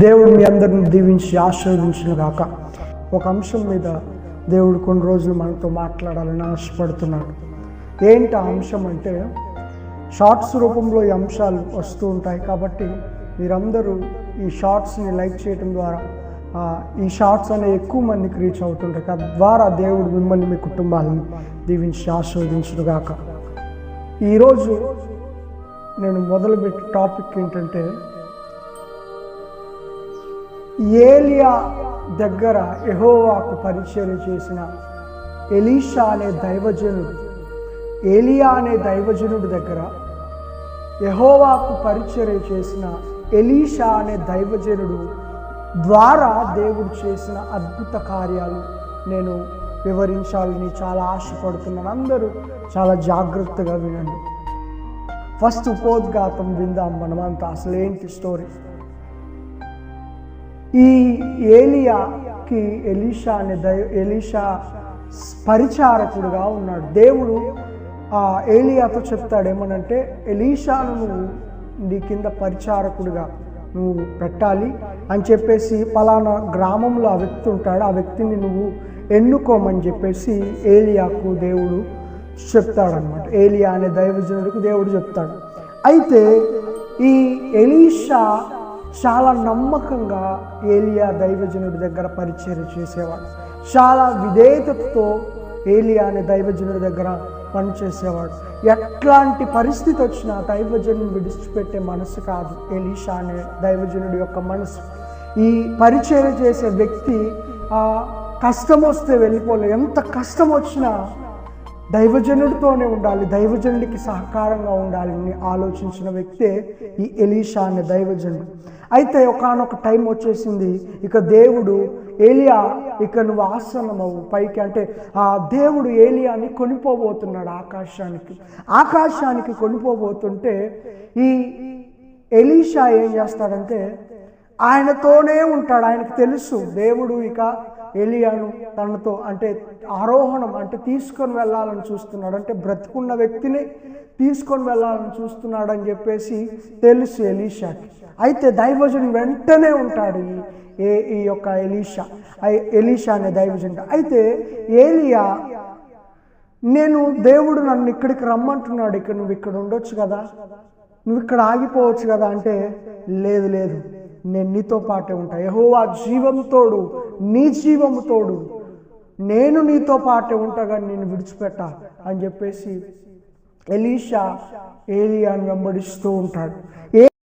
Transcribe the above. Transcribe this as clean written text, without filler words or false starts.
దేవుడు మీ అందరిని దీవించి ఆశీర్వదించిన గాక. ఒక అంశం మీద దేవుడు కొన్ని రోజులు మనతో మాట్లాడాలని ఆశపడుతున్నాడు. ఏంటి ఆ అంశం అంటే, షార్ట్స్ రూపంలో ఈ అంశాలు వస్తూ ఉంటాయి. కాబట్టి మీరందరూ ఈ షార్ట్స్ని లైక్ చేయడం ద్వారా ఈ షార్ట్స్ అనేవి ఎక్కువ మందికి రీచ్ అవుతుంటాయి. తద్వారా దేవుడు మిమ్మల్ని మీ కుటుంబాలను దీవించి ఆశీర్వదించును గాక. ఈరోజు నేను మొదలుపెట్టే టాపిక్ ఏంటంటే, ఏలియా దగ్గర యెహోవాకు పరిచర్య చేసిన ఎలీషా అనే దైవజనుడు, ఏలియా అనే దైవజనుడి దగ్గర యెహోవాకు పరిచర్య చేసిన ఎలీషా అనే దైవజనుడు ద్వారా దేవుడు చేసిన అద్భుత కార్యాలు నేను వివరించాలని చాలా ఆశపడుతున్నాను. అందరూ చాలా జాగ్రత్తగా వినండి. ఫస్ట్ ఉపోద్ఘాతం విందాం మనమంతా. అసలు ఏంటి స్టోరీ? ఈ ఏలియాకి ఎలీషా పరిచారకుడుగా ఉన్నాడు. దేవుడు ఏలియాతో చెప్తాడు ఏమనంటే, ఎలీషాను నువ్వు నీ కింద పరిచారకుడిగా నువ్వు పెట్టాలి అని చెప్పేసి, పలానా గ్రామంలో ఆ వ్యక్తి ఉంటాడు, ఆ వ్యక్తిని నువ్వు ఎన్నుకోమని చెప్పేసి ఏలియాకు దేవుడు చెప్తాడనమాట. ఏలియా అనే దైవజనుడికి దేవుడు చెప్తాడు. అయితే ఈ ఎలీషా చాలా నమ్మకంగా ఏలియా దైవజనుడి దగ్గర పరిచర్య చేసేవాడు. చాలా విధేయతతో ఏలియా అనే దైవజనుడి దగ్గర పనిచేసేవాడు. ఎట్లాంటి పరిస్థితి వచ్చినా దైవజనుని విడిచిపెట్టే మనసు కాదు ఎలీషా అనే దైవజనుడి యొక్క మనసు. ఈ పరిచర్య చేసే వ్యక్తి కష్టం వస్తే వెళ్ళిపోలేదు. ఎంత కష్టం వచ్చినా దైవజనుడితోనే ఉండాలి, దైవజనుడికి సహకారంగా ఉండాలని ఆలోచించిన వ్యక్తే ఈ ఎలీషా అనే దైవజనుడు. అయితే ఒకానొక టైం వచ్చేసింది, ఇక దేవుడు ఏలియా ఇక నువ్వు ఆసనమవు పైకి అంటే, ఆ దేవుడు ఏలియాని కొనిపోబోతున్నాడు ఆకాశానికి కొనిపోబోతుంటే, ఈ ఎలీషా ఏం చేస్తాడంటే ఆయనతోనే ఉంటాడు. ఆయనకు తెలుసు దేవుడు ఇక ఏలియాను తనతో అంటే ఆరోహణం అంటే తీసుకొని వెళ్ళాలని చూస్తున్నాడు, అంటే బ్రతుకున్న వ్యక్తిని తీసుకొని వెళ్ళాలని చూస్తున్నాడు అని చెప్పేసి తెలుసు ఎలీషాకి. అయితే దైవజనుడు వెంటనే ఉంటాడు ఈ యొక్క ఎలీషా అనే దైవజనుడు. అయితే ఏలియా, దేవుడు నన్ను ఇక్కడికి రమ్మంటున్నాడు, ఇక్కడ నువ్వు ఇక్కడ ఉండొచ్చు కదా, నువ్వు ఇక్కడ ఆగిపోవచ్చు కదా అంటే, లేదు నేను నీతో పాటే ఉంటా, యెహోవా జీవంతోడు నీ జీవము తోడు, నేను నీతో పాటే ఉంటా కానీ నేను విడిచిపెట్టా అని చెప్పేసి ఎలీషా ఏలియాను వెంబడిస్తూ ఉంటాడు.